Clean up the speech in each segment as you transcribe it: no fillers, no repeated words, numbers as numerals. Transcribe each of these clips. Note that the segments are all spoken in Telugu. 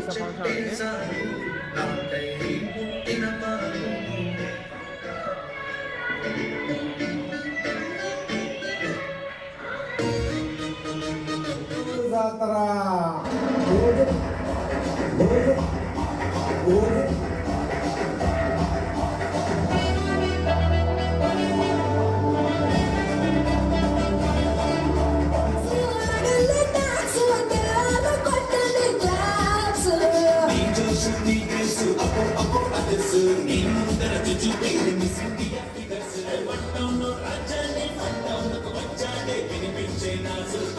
చేసే ఫంక్షన్ అండి. జాతర రాజాని పట్టణకు వచ్చాడే వినిపించే నా సుఖ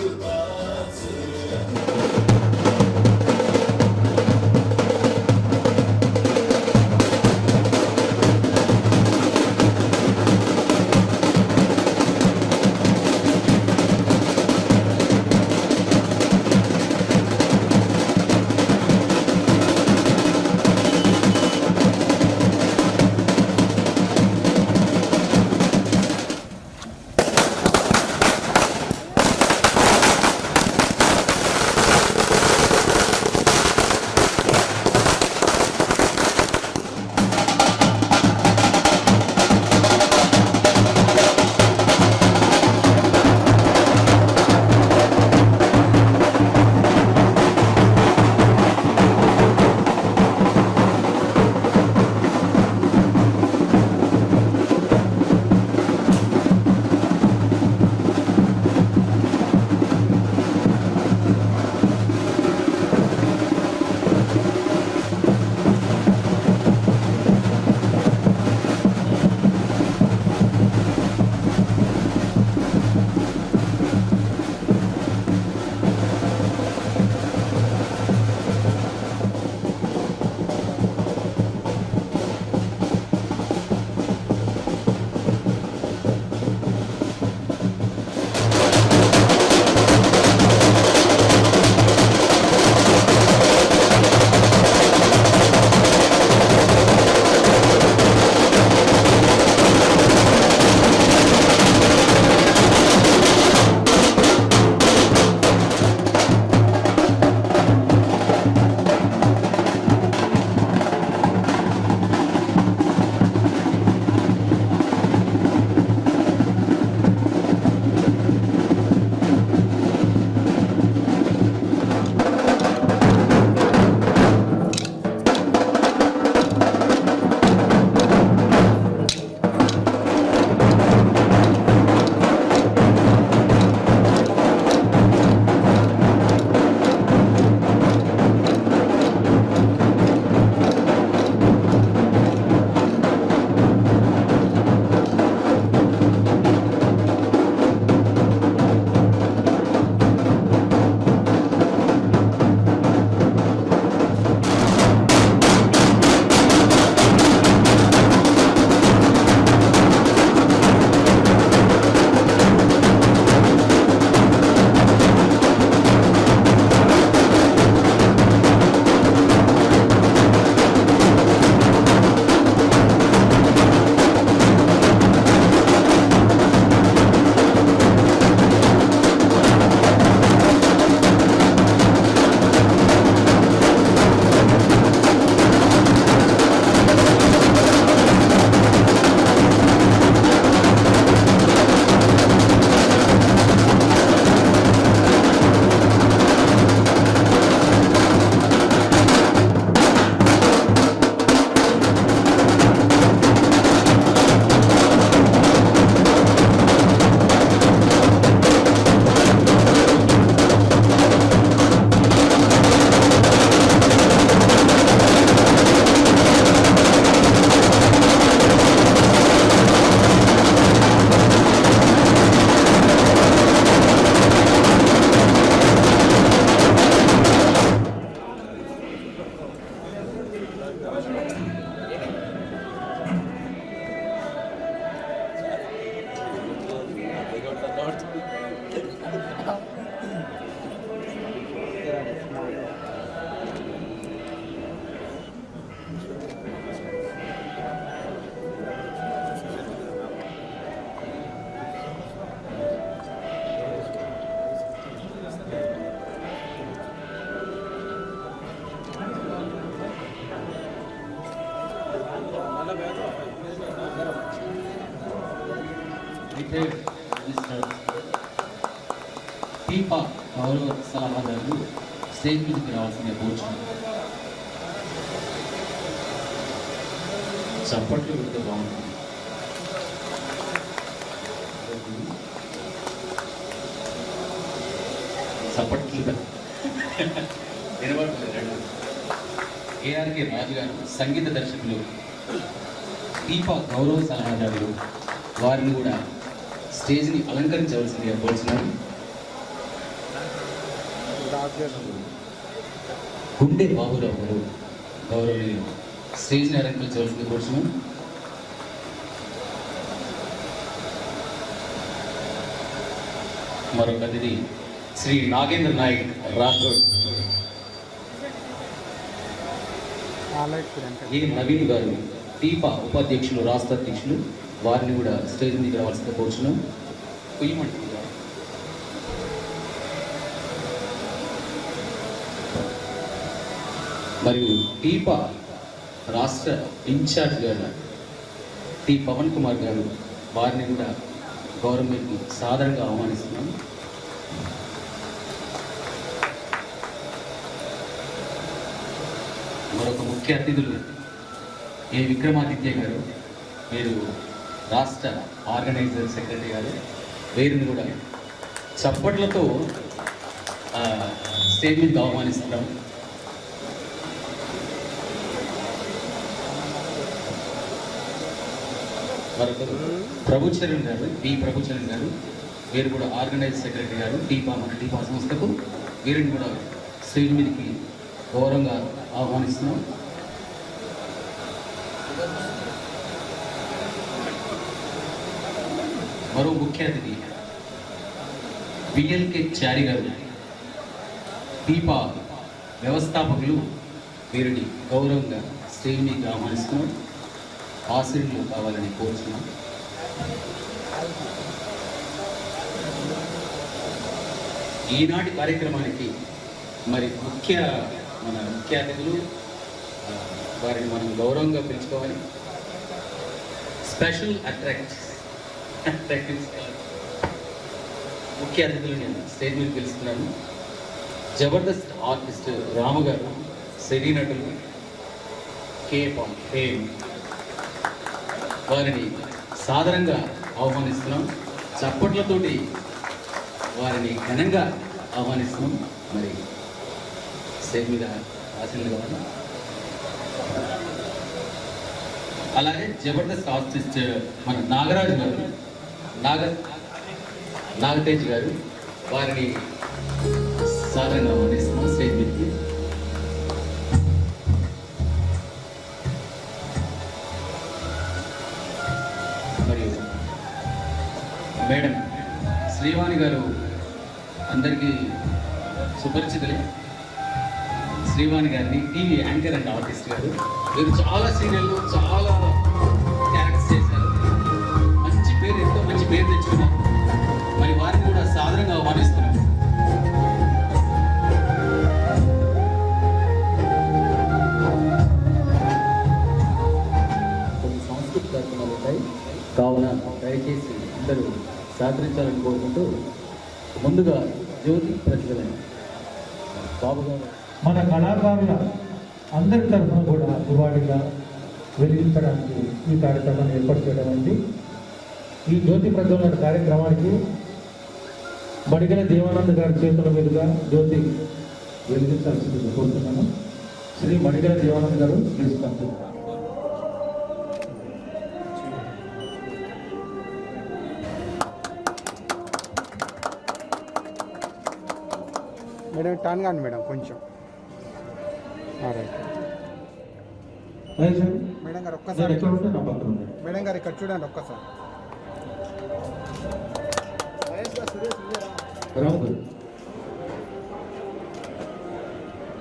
రిటైర్డ్ మినిస్టర్ పీపా గౌరవ సలహాదారులు స్టేజ్ మీదకి రావాల్సిన కోరుచున్నారు. చప్పట్లు పెడితే బాగుంటుంది. చప్పట్లు వినబడలేదు. ఏఆర్కే రాజు గారు సంగీత దర్శకులు పీపా గౌరవ సలహాదారులు వారిని కూడా స్టేజ్ని అలంకరించవలసిందిగా కోరుచున్నారు. గుండె బాబురావు గారు గౌరవనీయులు స్టేజ్ని అలంకరించవలసిందిగా కోరుచున్నాం. మరొక అతిథి శ్రీ నాగేంద్ర నాయక్ రాథోడ్, ఏ నవీన్ గారు టీపా ఉపాధ్యక్షులు రాష్ట్ర అధ్యక్షులు వారిని కూడా స్టేజ్ మీద రావాల్సిందిగా కోరుచున్నాం. కుయ్యమంటుంది మరియు టీపా రాష్ట్ర ఇన్ఛార్జ్ గారు టి పవన్ కుమార్ గారు వారిని కూడా గవర్నమెంట్కి సాధారణంగా ఆహ్వానిస్తున్నాం. మరొక ముఖ్య అతిథులు ఏ విక్రమాదిత్య గారు, వీరు రాష్ట్ర ఆర్గనైజర్ సెక్రటరీ గారు, వీరిని కూడా చప్పట్లతో స్టేజ్ మీద ఆహ్వానిస్తున్నాం. మరొకరు ప్రభుచరణ్ గారు, పి ప్రభుచరణ్ గారు, వీరు కూడా ఆర్గనైజ్ సెక్రటరీ గారు మన టీపా సంస్థకు, వీరిని కూడా స్టేజ్ మీదకి గౌరవంగా ఆహ్వానిస్తున్నాం. మరో ముఖ్య అతిథి బిఎల్కే చారి గారు, టీపా వ్యవస్థాపకులు, వీరిని గౌరవంగా స్టేజ్ మీదకి ఆహ్వానిస్తున్నాం. ఆశీర్వాదాలు కావాలని కోరుతున్నాం. ఈనాటి కార్యక్రమానికి మరి మన ముఖ్య అతిథులు, వారిని మనం గౌరవంగా పిలుచుకోవాలి. స్పెషల్ అట్రాక్టివ్స్ ముఖ్య అతిథులు నేను స్టేజ్ మీద పిలుస్తున్నాను. జబర్దస్త్ ఆర్టిస్ట్ రాము గారు, సినీ నటులు ఫేమ్, వారిని సాదరంగా ఆహ్వానిస్తున్నాం. చప్పట్లతోటి వారిని ఘనంగా ఆహ్వానిస్తున్నాం. మరి స్టేజ్ మీద ఆశీర్వాదాలు కావాలి. అలాగే జబర్దస్త్ ఆర్టిస్ట్ మన నాగరాజు గారు, నాగతేజ్ గారు, వారిని సాధారణంగా ఆహ్వానిస్తున్నాం స్టేజ్ మీదకి. మరియు మేడం శ్రీవాణి గారు అందరికీ సుపరిచితులే. శ్రీవాణి గారిని టీవీ యాంకర్ అండ్ ఆర్టిస్ట్ గారు, వీరు చాలా సీరియల్లో చాలా క్యారెక్టర్స్ చేశారు. ఎంతో మంచి పేరు తెచ్చుకున్నారు. మరి వారిని కూడా సాధారణంగా ఆహ్వానిస్తున్నారు. కొన్ని సాంస్కృతిక కార్యక్రమాలు ఉంటాయి కావున దయచేసి అందరూ సహకరించాలని కోరుకుంటూ ముందుగా జ్యోతి ప్రజ్వలన బాబు గారు మన కళాకారుల అందరి తరఫున కూడా దువాడిగా వెలిగించడానికి ఈ కార్యక్రమాన్ని ఏర్పాటు చేయడం అయింది. ఈ జ్యోతి ప్రజ్వలన కార్యక్రమానికి మడిగల దేవానంద్ గారి చేతుల మీదుగా జ్యోతి వెలిగించాల్సింది కోరుతున్నాను. శ్రీ మడిగల దేవానంద్ గారు తీసుకుంటున్నారు. మేడం టర్న్ కాండి మేడం కొంచెం. మేడం గారు ఒక్కసారి, మేడం గారు ఇక్కడ చూడండి ఒక్కసారి.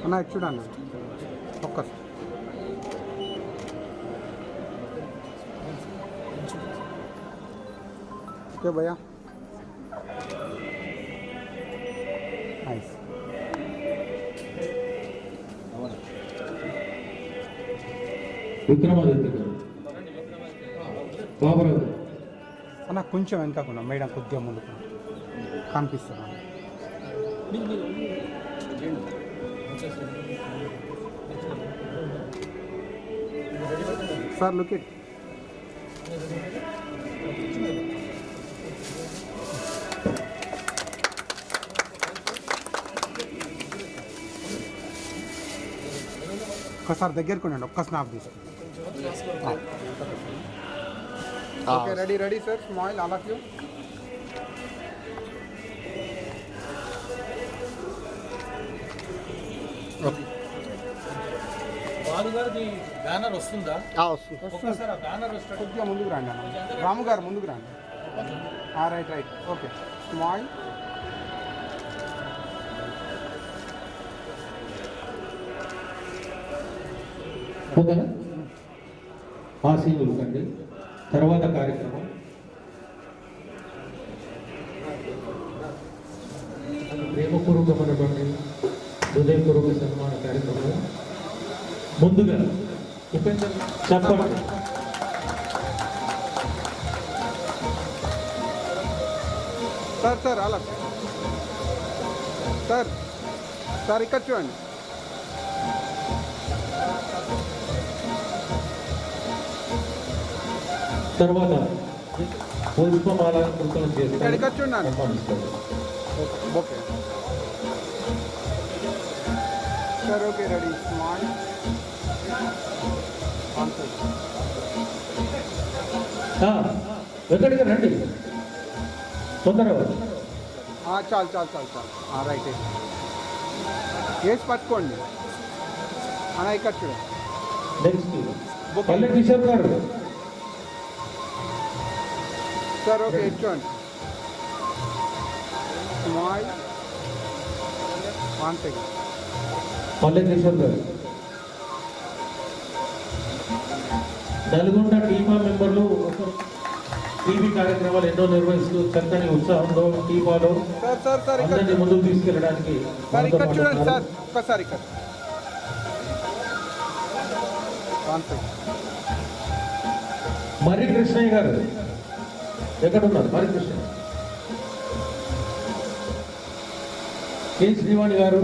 అన్న ఇటు చూడండి ఒక్కసారి. ఓకే భయ్యా, నైస్. విక్రమాదిత్య గారు బాబురావు అన్న కొంచెం వెనకకుండా మేడం కొద్దిగా ముందుకు కనిపిస్తాను సార్ లుక్ ఇట్ ఒక్కసారి దగ్గరకు ఉండండి ఒక్క స్నాప్ తీసుకోండి okay ready ready sir smile all of you okay బాలుగారిది బ్యానర్ వస్తుందా? వస్తుంది ఒక్కసారి ఆ బ్యానర్ వస్తే కొద్దిగా ముందుకు రండి అన్న రాము గారు ముందుకు రండి రైట్ రైట్ ఓకే స్మైల్ ఓకేనా ఆశీనులు కండి తర్వాత కార్యక్రమం ప్రేమపూర్వకమైనటువంటి హృదయపూర్వక సన్మాన కార్యక్రమం ముందుగా ఉపేంద్ర చెప్పండి సార్ సార్ అలా సార్ సార్ ఇక్కడ చూడండి తర్వాత పుష్పమాల కృతజ్ఞతలు చేసి ఇక్కడ చూడండి సన్మానిస్తారు. Okay sir okay ready smile ఎక్కడికి రండి తొందరగా చాలు చాలు చాలు చాలు రైట్ వేసి పట్టుకోండి అన్న ఇక్కడ చూడండి నెక్స్ట్ పల్లె కిషోర్ గారు సార్ ఓకే చూడండి స్మైల్ 1 సెకండ్ పల్లె కిషోర్ గారు నల్గొండ టీమా మెంబర్లు టీవీ కార్యక్రమాలు ఎన్నో నిర్వహిస్తూ చక్కని ఉత్సాహంలో టీమాలో సార్ సార్ సార్ ఇక్కడ అందరినీ ముందుకు తీసుకెళ్ళడానికి సార్ మనతో ఇక్కడ చూడండి పాటు సార్ ఒక్కసారి ఇక్కడ 1 సెకండ్ మర్రి కృష్ణయ్య గారు ఎక్కడ ఉన్నారు? మర్రి కృష్ణయ్య కె శ్రీవాణి గారు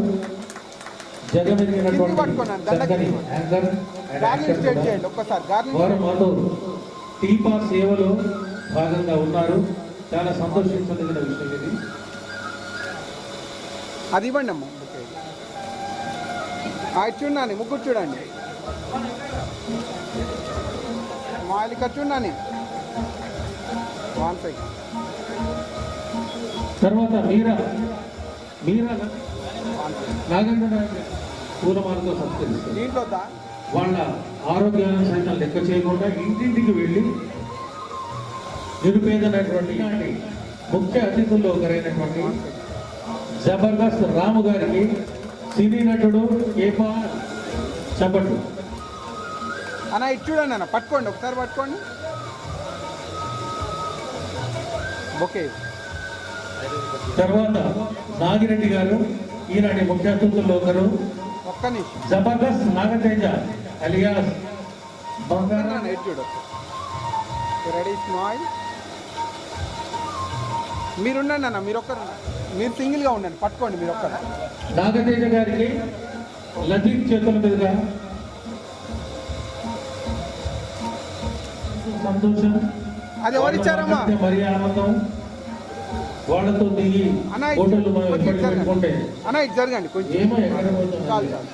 జగమెదిగినటువంటి పట్టుకోండి, చక్కని anchor and garlic actor state కూడా చేయండి ఒక్కసారి గార్లింగ్ వారు మాతో టీపా సేవలో భాగంగా ఉన్నారు. చాలా సంతోషించదగిన విషయం ఇది. అది ఇవ్వండి అమ్మ అది చూడండి ముగ్గురు చూడండి స్మైల్ ఇక్కడ చూడండి 1 సెకండ్ తర్వాత మీరా నాగేంద్ర నాయక్ పూలమాలతో సత్కరిస్తారు. దీంట్లో వద్దా వాళ్ళ ఆరోగ్యాలను సైతం లెక్క చేయకుండా ఇంటింటికి వెళ్ళి నిరుపేదైనటువంటి ముఖ్య అతిథుల్లో ఒకరైనటువంటి జబర్దస్త్ రాము గారికి సినీ నటుడు కేపా చప్పట్లు. అన్న ఇటు చూడండి అన్న పట్టుకోండి ఒకసారి పట్టుకోండి ఓకే తర్వాత నాగిరెడ్డి గారు ఈనాటి ముఖ్య అతిథుల్లో ఒకరు. ఒక్క నిమిషం జబర్దస్త్ నాగతేజ అలియాస్ బంగారా అన్న ఇటు చూడు రెడీ స్మైల్ మీరు ఉండండి అన్న మీరు ఒక్కరు మీరు సింగిల్గా ఉండండి పట్టుకోండి మీరు ఒక్కరు నాగతేజ గారికి లతీఫ్ చేతుల మీదుగా సంతోషం. అది ఎవరిచ్చారమ్మా మరి ఆనందం. వాళ్ళతో దిగి అన్న ఫోటోలు మనం కొంచెం ఎప్పటికీ పెట్టుకుంటే అన్న ఇటు జరగండి కొంచెం ఏమో ఎక్కడ పోతాం. చాలు చాలు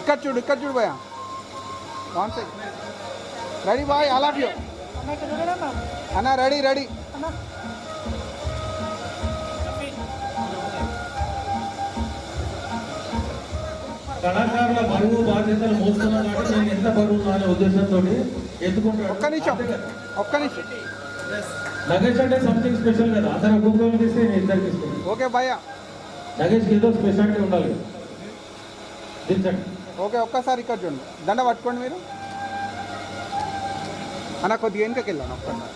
ఇక్కడ చూడు భయ్యా 1 second ready boy I love you అన్న రెడీ కళాకారుల బరువు బాధ్యతలు మోస్తున్నాం కాబట్టి నేను ఎంత బరువు అనే ఉద్దేశంతో ఎత్తుకుంటాను. ఒక్క నిమిషం నగేష్ అంటే సంథింగ్ స్పెషల్ కదా. అందరూ ఒక్కొక్కరు తీస్తే నేను ఇద్దరికి ఇస్తాను. ఓకే భయ్యా నగేష్కి ఏదో స్పెషాలిటీ ఉండాలి. దించండి. ఓకే ఒక్కసారి ఇక్కడ చూడండి దండ పట్టుకోండి మీరు అన్న కొద్దిగా వెనుకకి వెళ్ళాను ఒక్కసారి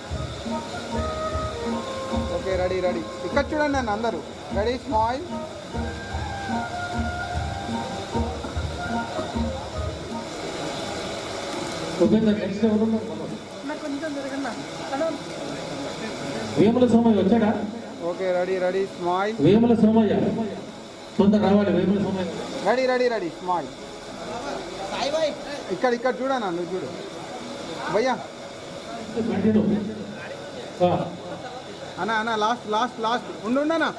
ఓకే రెడీ ఇక్కడ చూడండి అన్న అందరూ రెడీ స్మైల్ ఉపేందర్ నెక్స్ట్ ఎవరు? వేముల సోమయ్య వచ్చాడా? Okay ready ready smile. Vemula Somayya తొందర రావాలి. Vemula Somayya ready ready ready smile. ఇక్కడ ఇక్కడ చూడనా, నువ్వు చూడు భయ్యా. కంటిన్యూ. అన్నా అన్న లాస్ట్ లాస్ట్ లాస్ట్ ఉండనా.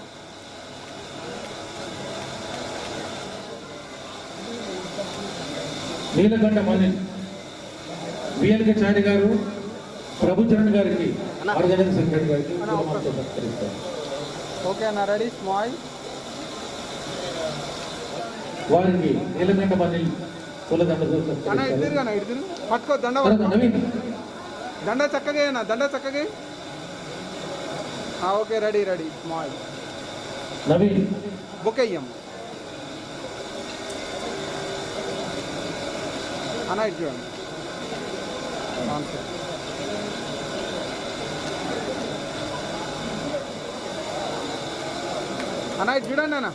నీలకంఠ మల్లి విఎల్కే చారి గారు ప్రభుచరణ్ గారికి ఆర్గనైజింగ్ సెక్రటరీ గారికి ఓకే అన్న రెడీ స్మైల్. వారికి నీలకంఠ మల్లి పూలదండ అన్న ఇద్దరు అన్న ఇద్దరు పట్టుకో దండ నవీన్ దండ చక్కగా అన్న దండ చక్కగా. Okay ready ready smile. Naveen book అయ్యాం అన్న ఇటు చూడండి. అన్న ఇటు చూడండి అన్న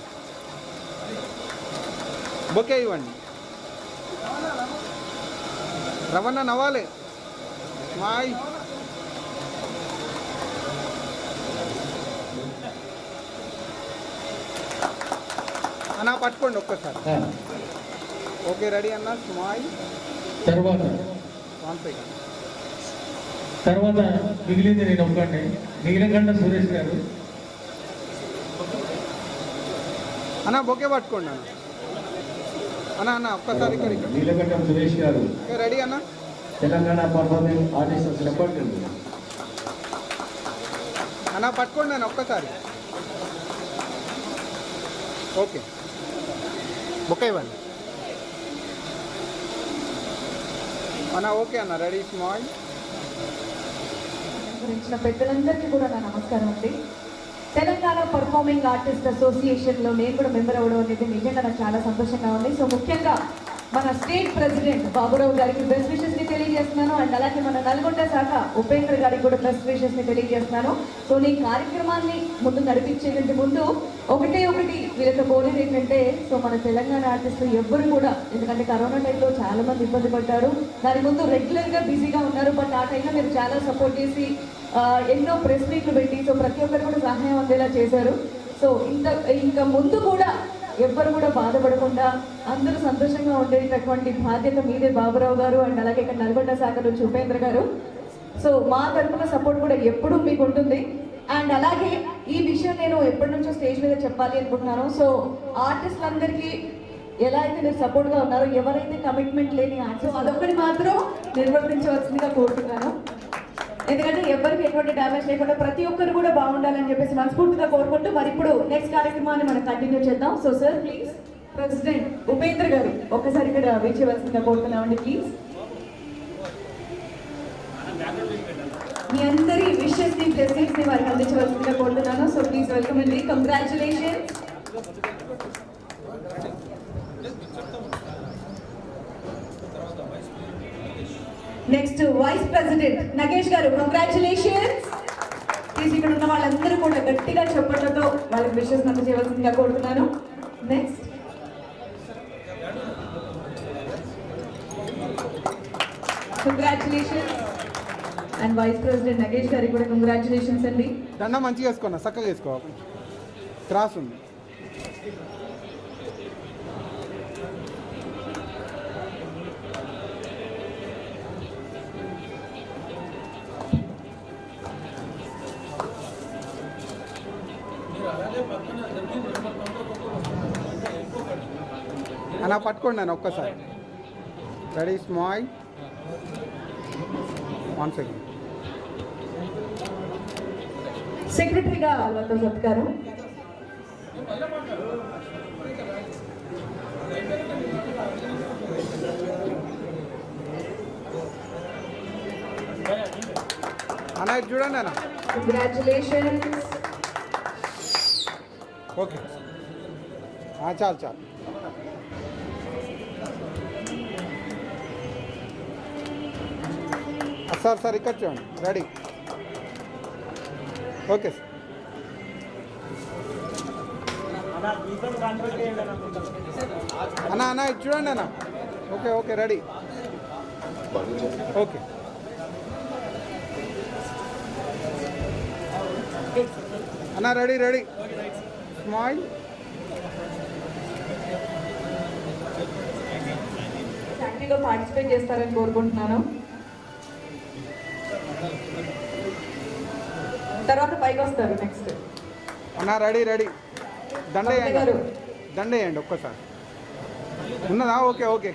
బొకే ఇవ్వండి. రవణ నవ్వాలి మాయ్. అన్న పట్టుకోండి ఒక్కసారి. ఓకే రెడీ అన్న స్మైల్. తర్వాత మిగిలింది నేను ఒక్కడిని. నీలకంఠ సురేష్ గారు. అన్న బొకే పట్టుకోండి అన్న. అన్న అన్న ఒక్కసారి ఇక్కడ ఇక్కడ నీలకంఠ సురేష్ గారు రెడీ అన్న. Telangana performing artist reporting. అన్న పట్టుకోండి అన్న ఒక్కసారి. ఓకే బుక్ ఇవ్వండి అన్న. ఓకే అన్న రెడీ స్మైల్. గురించిన పెద్దలందరికీ కూడా నా నమస్కారం అండి. తెలంగాణ పర్ఫార్మింగ్ ఆర్టిస్ట్ అసోసియేషన్లో నేను కూడా మెంబర్ అవ్వడం అనేది నిజంగా నాకు చాలా సంతోషంగా ఉంది. సో ముఖ్యంగా మన స్టేట్ ప్రెసిడెంట్ బాబురావు గారికి బెస్ట్ విషెస్ని తెలియజేస్తున్నాను. అండ్ అలాగే మన నల్గొండ శాఖ ఉపేంద్ర గారికి కూడా బెస్ట్ విషెస్ని తెలియజేస్తున్నాను. సో ఈ కార్యక్రమాన్ని ముందు నడిపించేందుకు ముందు ఒకటి వీళ్ళతో కోరేది ఏంటంటే, సో మన తెలంగాణ ఆర్టిస్టులు ఎవ్వరు కూడా, ఎందుకంటే కరోనా టైంలో చాలా మంది ఇబ్బంది పడ్డారు, దాని ముందు రెగ్యులర్గా బిజీగా ఉన్నారు. బట్ ఆ టైంలో మీరు చాలా సపోర్ట్ చేసి ఎన్నో ప్రెస్ మీట్లు పెట్టి సో ప్రతి ఒక్కరు కూడా సహాయం అందేలా చేశారు. సో ఇంకా ముందు కూడా ఎవ్వరు కూడా బాధపడకుండా అందరూ సంతోషంగా ఉండేటటువంటి బాధ్యత మీదే బాబురావు గారు. అండ్ అలాగే ఇక్కడ నల్గొండ శాఖ నుంచి ఉపేంద్ర గారు. సో మా తరఫున సపోర్ట్ కూడా ఎప్పుడూ మీకు ఉంటుంది. అండ్ అలాగే ఈ విషయం నేను ఎప్పటి నుంచో స్టేజ్ మీద చెప్పాలి అనుకుంటున్నాను. సో ఆర్టిస్టులందరికీ ఎలా అయితే మీరు సపోర్ట్గా ఉన్నారో, ఎవరైతే కమిట్మెంట్ లేని ఆర్టిస్ట్ అదొక్కటి మాత్రం నిర్వర్తించవలసిందిగా కోరుతున్నాను. ఎందుకంటే ఎవరికి ఎటువంటి డ్యామేజ్ లేకుండా ప్రతి ఒక్కరు కూడా బాగుండాలని చెప్పేసి మనస్ఫూర్తిగా కోరుకుంటూ మరి ఇప్పుడు నెక్స్ట్ కార్యక్రమాన్ని మనం కంటిన్యూ చేద్దాం. So sir please president Upendra గారు ఒక్కసారి ఇక్కడ వేచేయవలసిందిగా కోరుతున్నామండి ప్లీజ్. మీ అందరి విషెస్ ని బ్లెస్సింగ్స్ ని వారికి అందించవలసిందిగా కోరుతున్నాను. సో ప్లీజ్ వెల్కమ్ అండి. Congratulations. Next vice president Nagesh garu, congratulations. Please ఇక్కడ ఉన్న వాళ్ళందరూ కూడా గట్టిగా చెప్పట్లతో వాళ్ళకి విషెస్ అందజేయవలసిందిగా కోరుతున్నాను. Next congratulations. And vice president Nagesh గారికి కూడా కంగ్రాచులేషన్స్ అండి. దండ మంచిగా వేసుకోండి, చక్కగా వేసుకో, క్రాస్ ఉంది. అన్న పట్టుకోండి అన్న ఒక్కసారి. Ready smile. 1 సెకండ్. సెక్రటరీగా వాళ్ళతో సత్కారం. అన్న ఇది చూడండి అన్న. కంగ్రాచులేషన్స్. ఓకే చాలు చాలు. సార్ ఇక్కడ చూడండి. రెడీ. Okay sir. అన్న ఇది చూడండి అన్న. Okay ready. ఓకే అన్న రెడీ రెడీ స్మైల్. యాక్టివ్గా పార్టిసిపేట్ చేస్తారని కోరుకుంటున్నాను. తర్వాత పైకి వస్తారు నెక్స్ట్. అన్న రెడీ రెడీ దండ వేయండి, దండ వేయండి ఒక్కసారి. ఉన్నదా? ఓకే ఓకే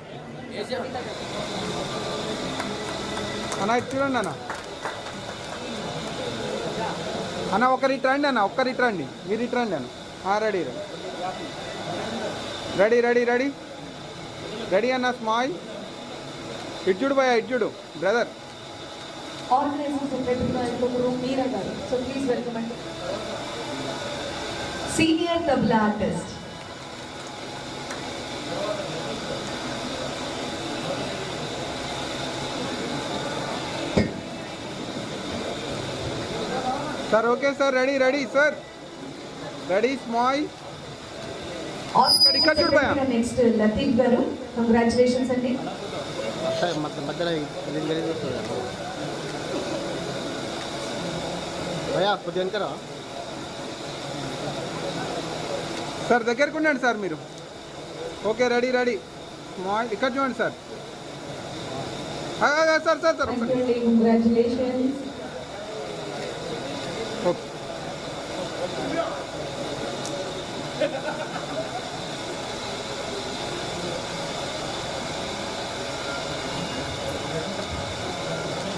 అన్న ఇది చూడండి అన్న. అన్న ఒకరు ఇట్రండి అన్న, ఒక్కరు ఇట్రండి, మీరు ఇట్రండి అన్న. Ready ready ready ready ready అన్న స్మైల్. ఇటు చూడు భయ్యా, ఇటు చూడు బ్రదర్. ఆర్గనైజింగ్ సెక్రటరీగా ఇంకొకరు మీరా గారు. సో ప్లీజ్ వెల్కమ్ అండి. Senior tabla artist sir. Okay sir, ready ready sir, ready smile. ఇక్కడ చూడు భయ్యా. నెక్స్ట్ లతీఫ్ గారు, కంగ్రాచులేషన్స్ అండి. మధ్యలో భయ్యా కొద్దిగా వెనకరా సార్ దగ్గరకు ఉండండి సార్ మీరు. Okay ready ready smile. ఇక్కడ చూడండి సార్. సార్ సార్ సార్ ఒకసారి. కంగ్రాచులేషన్స్. ఓకే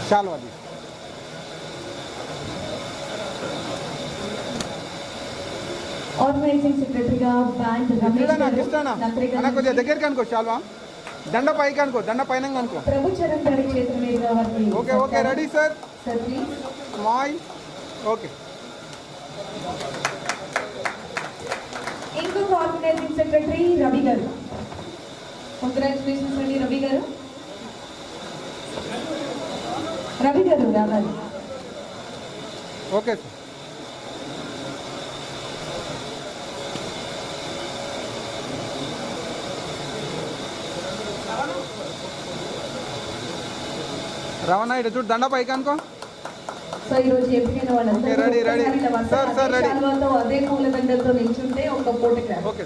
చాలు అది. ఆర్గనైజింగ్ సెక్రటరీగా బ్యాండ్ రమేష్ గారు, అన్న కొద్దిగా దగ్గరికి అనుకో చాలు. దండ పైకి అనుకో, దండ పైన అనుకో. ప్రభు చరణ్ గారి చేతుల మీదుగా వారిని okay okay ready sir sir please. Smile. Okay ఇంకొక ఆర్గనైజింగ్ సెక్రటరీ రవి గారు. కంగ్రాచులేషన్స్ అండి రవి గారు. రవి గారు రావాలి. Okay sir. రవణ ఇటు చూడు, దండ పైకి అనుకో. సో ఈ రోజు ఎంపికైన వాళ్ళందరూ Okay, ready, ready. ఒక్కసారి ఇలా వరుస Sir, sir, అదే ready. శాలువాతో, అదే పూలదండలతో నిల్చుంటే ఒక ఫోటోగ్రాఫ్. ఓకే